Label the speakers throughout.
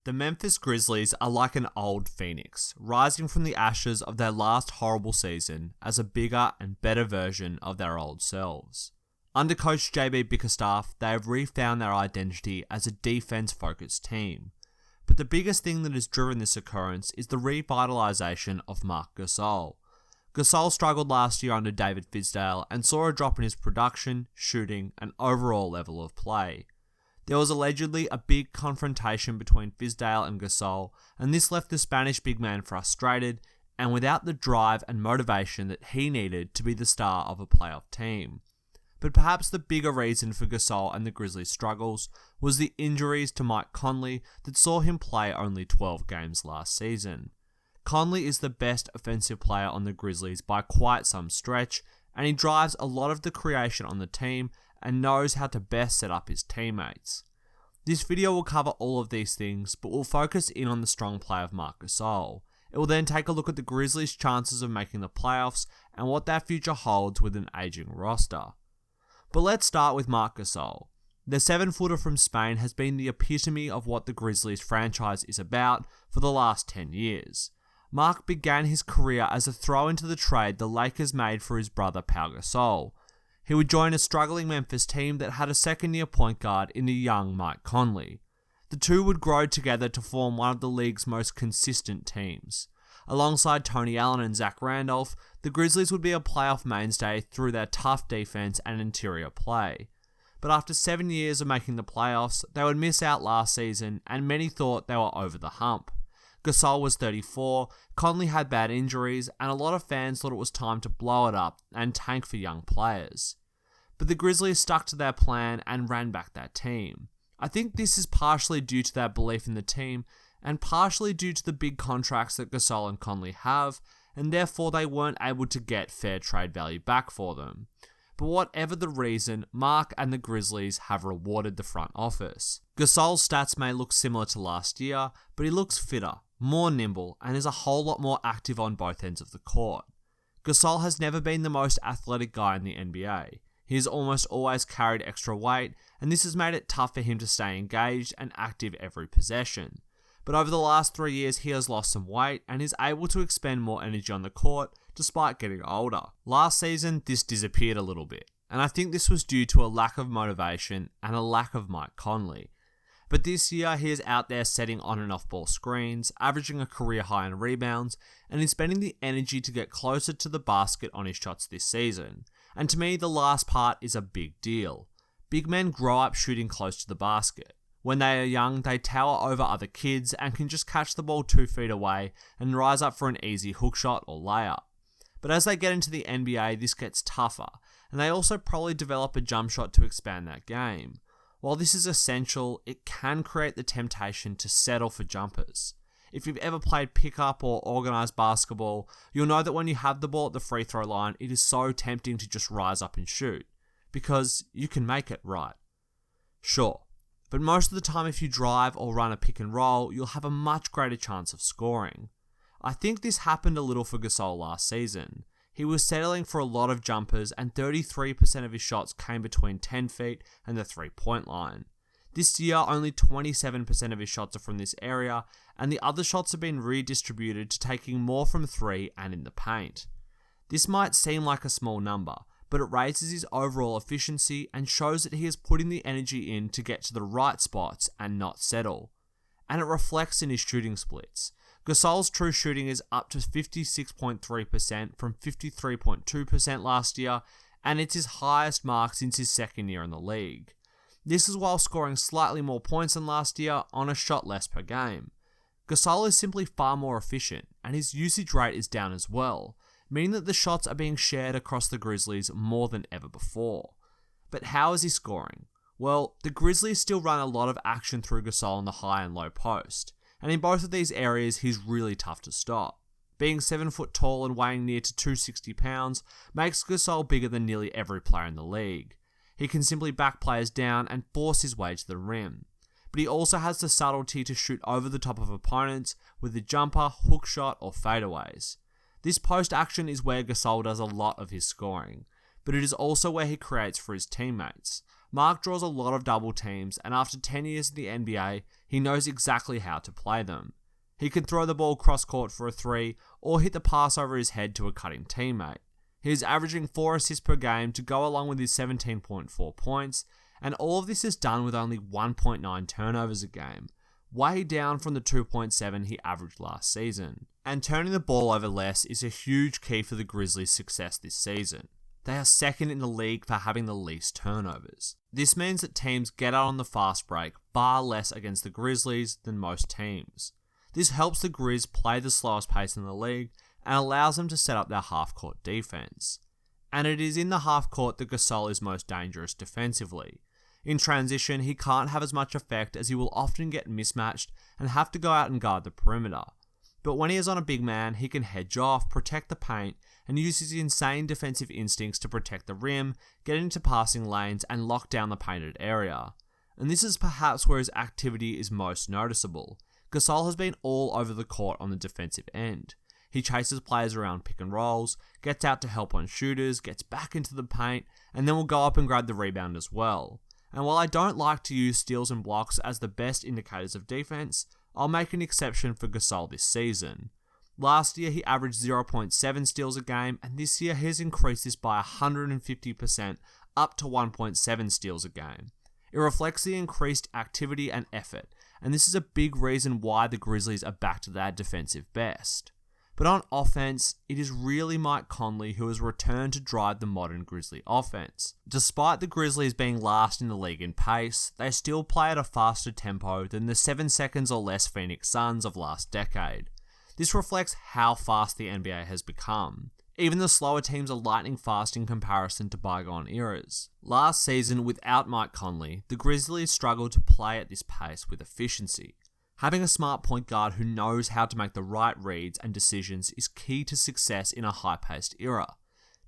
Speaker 1: The Memphis Grizzlies are like an old phoenix, rising from the ashes of their last horrible season as a bigger and better version of their old selves. Under coach JB Bickerstaff, they have refound their identity as a defense-focused team. But the biggest thing that has driven this occurrence is the revitalisation of Marc Gasol. Gasol struggled last year under David Fizdale and saw a drop in his production, shooting, and overall level of play. There was allegedly a big confrontation between Fizdale and Gasol, and this left the Spanish big man frustrated and without the drive and motivation that he needed to be the star of a playoff team. But perhaps the bigger reason for Gasol and the Grizzlies' struggles was the injuries to Mike Conley that saw him play only 12 games last season. Conley is the best offensive player on the Grizzlies by quite some stretch, and he drives a lot of the creation on the team and knows how to best set up his teammates. This video will cover all of these things, but we'll focus in on the strong play of Marc Gasol. It will then take a look at the Grizzlies' chances of making the playoffs and what their future holds with an aging roster. But let's start with Marc Gasol. The 7-footer from Spain has been the epitome of what the Grizzlies franchise is about for the last 10 years. Marc began his career as a throw into the trade the Lakers made for his brother Pau Gasol. He would join a struggling Memphis team that had a second-year point guard in the young Mike Conley. The two would grow together to form one of the league's most consistent teams. Alongside Tony Allen and Zach Randolph, the Grizzlies would be a playoff mainstay through their tough defense and interior play. But after 7 years of making the playoffs, they would miss out last season, and many thought they were over the hump. Gasol was 34, Conley had bad injuries, and a lot of fans thought it was time to blow it up and tank for young players. But the Grizzlies stuck to their plan and ran back that team. I think this is partially due to their belief in the team, and partially due to the big contracts that Gasol and Conley have, and therefore they weren't able to get fair trade value back for them. But whatever the reason, Marc and the Grizzlies have rewarded the front office. Gasol's stats may look similar to last year, but he looks fitter, more nimble, and is a whole lot more active on both ends of the court. Gasol has never been the most athletic guy in the NBA. He has almost always carried extra weight, and this has made it tough for him to stay engaged and active every possession. But over the last 3 years, he has lost some weight and is able to expend more energy on the court despite getting older. Last season, this disappeared a little bit, and I think this was due to a lack of motivation and a lack of Mike Conley. But this year, he is out there setting on and off ball screens, averaging a career high in rebounds, and is spending the energy to get closer to the basket on his shots this season. And to me, the last part is a big deal. Big men grow up shooting close to the basket. When they are young, they tower over other kids and can just catch the ball 2 feet away and rise up for an easy hook shot or layup. But as they get into the NBA, this gets tougher, and they also probably develop a jump shot to expand that game. While this is essential, it can create the temptation to settle for jumpers. If you've ever played pickup or organised basketball, you'll know that when you have the ball at the free throw line, it is so tempting to just rise up and shoot, because you can make it, right? Sure. But most of the time, if you drive or run a pick and roll, you'll have a much greater chance of scoring. I think this happened a little for Gasol last season. He was settling for a lot of jumpers, and 33% of his shots came between 10 feet and the 3-point line. This year, only 27% of his shots are from this area, and the other shots have been redistributed to taking more from 3 and in the paint. This might seem like a small number, but it raises his overall efficiency and shows that he is putting the energy in to get to the right spots and not settle. And it reflects in his shooting splits. Gasol's true shooting is up to 56.3% from 53.2% last year, and it's his highest mark since his second year in the league. This is while scoring slightly more points than last year on a shot less per game. Gasol is simply far more efficient, and his usage rate is down as well, meaning that the shots are being shared across the Grizzlies more than ever before. But how is he scoring? Well, the Grizzlies still run a lot of action through Gasol on the high and low post, and in both of these areas he's really tough to stop. Being 7 foot tall and weighing near to 260 pounds makes Gasol bigger than nearly every player in the league. He can simply back players down and force his way to the rim. But he also has the subtlety to shoot over the top of opponents with a jumper, hook shot, or fadeaways. This post-action is where Gasol does a lot of his scoring, but it is also where he creates for his teammates. Marc draws a lot of double teams, and after 10 years in the NBA, he knows exactly how to play them. He can throw the ball cross-court for a 3 or hit the pass over his head to a cutting teammate. He is averaging 4 assists per game to go along with his 17.4 points, and all of this is done with only 1.9 turnovers a game, way down from the 2.7 he averaged last season. And turning the ball over less is a huge key for the Grizzlies' success this season. They are second in the league for having the least turnovers. This means that teams get out on the fast break far less against the Grizzlies than most teams. This helps the Grizz play the slowest pace in the league and allows them to set up their half-court defense. And it is in the half-court that Gasol is most dangerous defensively. In transition, he can't have as much effect as he will often get mismatched and have to go out and guard the perimeter. But when he is on a big man, he can hedge off, protect the paint, and use his insane defensive instincts to protect the rim, get into passing lanes, and lock down the painted area. And this is perhaps where his activity is most noticeable. Gasol has been all over the court on the defensive end. He chases players around pick and rolls, gets out to help on shooters, gets back into the paint, and then will go up and grab the rebound as well. And while I don't like to use steals and blocks as the best indicators of defense, I'll make an exception for Gasol this season. Last year he averaged 0.7 steals a game, and this year he has increased this by 150% up to 1.7 steals a game. It reflects the increased activity and effort, and this is a big reason why the Grizzlies are back to their defensive best. But on offense, it is really Mike Conley who has returned to drive the modern Grizzly offense. Despite the Grizzlies being last in the league in pace, they still play at a faster tempo than the 7 seconds or less Phoenix Suns of last decade. This reflects how fast the NBA has become. Even the slower teams are lightning fast in comparison to bygone eras. Last season, without Mike Conley, the Grizzlies struggled to play at this pace with efficiency. Having a smart point guard who knows how to make the right reads and decisions is key to success in a high-paced era.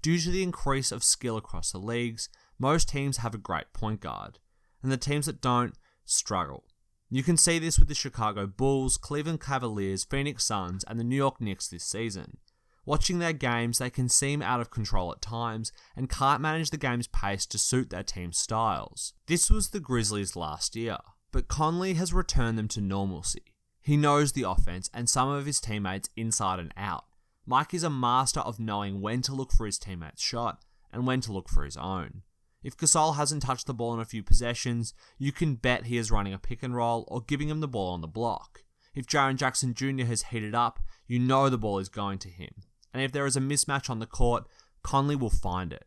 Speaker 1: Due to the increase of skill across the leagues, most teams have a great point guard, and the teams that don't struggle. You can see this with the Chicago Bulls, Cleveland Cavaliers, Phoenix Suns, and the New York Knicks this season. Watching their games, they can seem out of control at times and can't manage the game's pace to suit their team's styles. This was the Grizzlies last year. But Conley has returned them to normalcy. He knows the offense and some of his teammates inside and out. Mike is a master of knowing when to look for his teammate's shot and when to look for his own. If Gasol hasn't touched the ball in a few possessions, you can bet he is running a pick and roll or giving him the ball on the block. If Jaren Jackson Jr. has heated up, you know the ball is going to him. And if there is a mismatch on the court, Conley will find it.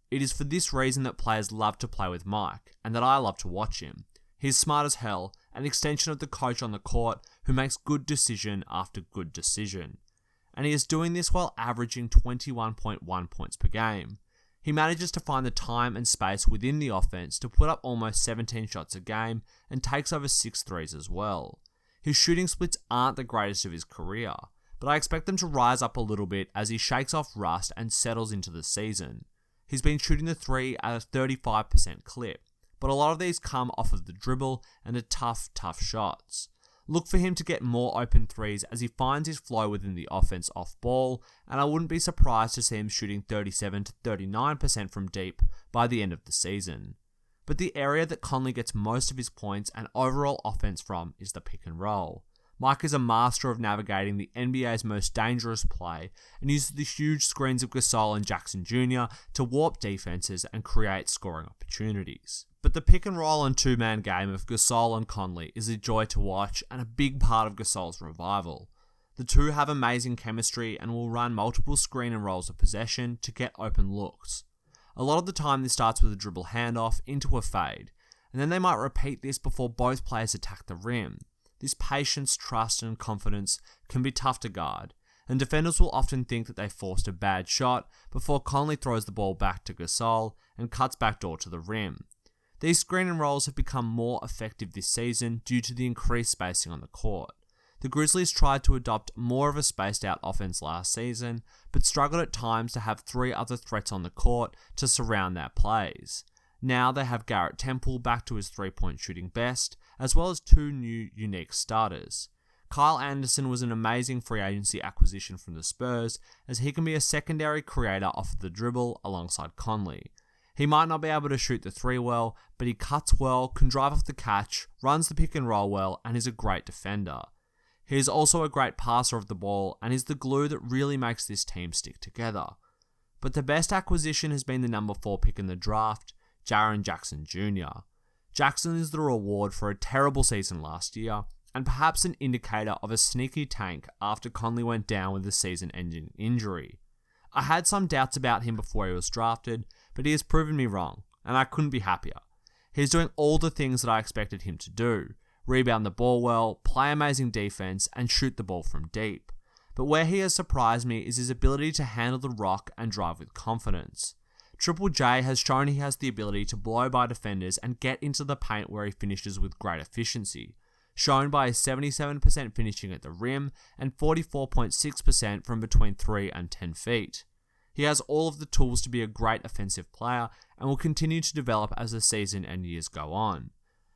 Speaker 1: It is for this reason that players love to play with Mike, and that I love to watch him. He's smart as hell, an extension of the coach on the court who makes good decision after good decision. And he is doing this while averaging 21.1 points per game. He manages to find the time and space within the offense to put up almost 17 shots a game and takes over 6 threes as well. His shooting splits aren't the greatest of his career, but I expect them to rise up a little bit as he shakes off rust and settles into the season. He's been shooting the 3 at a 35% clip. But a lot of these come off of the dribble and are tough shots. Look for him to get more open threes as he finds his flow within the offense off ball, and I wouldn't be surprised to see him shooting 37 to 39% from deep by the end of the season. But the area that Conley gets most of his points and overall offense from is the pick and roll. Mike is a master of navigating the NBA's most dangerous play and uses the huge screens of Gasol and Jackson Jr. to warp defenses and create scoring opportunities. But the pick and roll and two-man game of Gasol and Conley is a joy to watch and a big part of Gasol's revival. The two have amazing chemistry and will run multiple screen and rolls of possession to get open looks. A lot of the time this starts with a dribble handoff into a fade, and then they might repeat this before both players attack the rim. This patience, trust, and confidence can be tough to guard, and defenders will often think that they forced a bad shot before Conley throws the ball back to Gasol and cuts backdoor to the rim. These screen and rolls have become more effective this season due to the increased spacing on the court. The Grizzlies tried to adopt more of a spaced out offense last season, but struggled at times to have 3 other threats on the court to surround their plays. Now they have Garrett Temple back to his 3-point shooting best, as well as 2 new unique starters. Kyle Anderson was an amazing free agency acquisition from the Spurs, as he can be a secondary creator off of the dribble alongside Conley. He might not be able to shoot the three well, but he cuts well, can drive off the catch, runs the pick and roll well, and is a great defender. He is also a great passer of the ball and is the glue that really makes this team stick together. But the best acquisition has been the number 4 pick in the draft, Jaren Jackson Jr. Jackson is the reward for a terrible season last year, and perhaps an indicator of a sneaky tank after Conley went down with a season-ending injury. I had some doubts about him before he was drafted, but he has proven me wrong, and I couldn't be happier. He's doing all the things that I expected him to do: rebound the ball well, play amazing defense, and shoot the ball from deep. But where he has surprised me is his ability to handle the rock and drive with confidence. Triple J has shown he has the ability to blow by defenders and get into the paint where he finishes with great efficiency, shown by his 77% finishing at the rim and 44.6% from between 3 and 10 feet. He has all of the tools to be a great offensive player and will continue to develop as the season and years go on.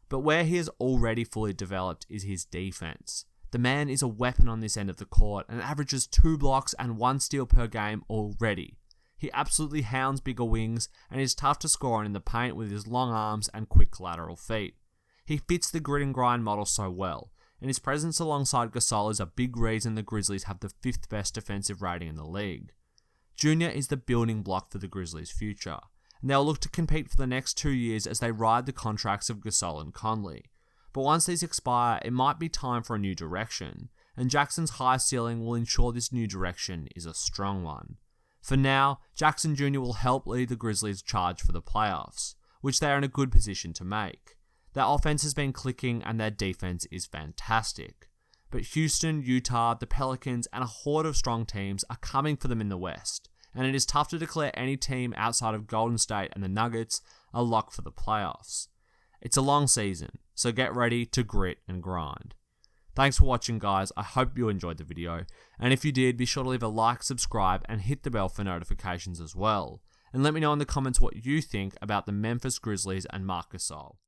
Speaker 1: But where he is already fully developed is his defense. The man is a weapon on this end of the court and averages 2 blocks and 1 steal per game already. He absolutely hounds bigger wings and is tough to score on in the paint with his long arms and quick lateral feet. He fits the grit and grind model so well, and his presence alongside Gasol is a big reason the Grizzlies have the 5th best defensive rating in the league. Junior is the building block for the Grizzlies' future, and they'll look to compete for the next 2 years as they ride the contracts of Gasol and Conley. But once these expire, it might be time for a new direction, and Jackson's high ceiling will ensure this new direction is a strong one. For now, Jackson Jr. will help lead the Grizzlies' charge for the playoffs, which they are in a good position to make. Their offense has been clicking and their defense is fantastic. But Houston, Utah, the Pelicans, and a horde of strong teams are coming for them in the West, and it is tough to declare any team outside of Golden State and the Nuggets a lock for the playoffs. It's a long season, so get ready to grit and grind. Thanks for watching, guys. I hope you enjoyed the video, and if you did, be sure to leave a like, subscribe, and hit the bell for notifications as well. And let me know in the comments what you think about the Memphis Grizzlies and Marc Gasol.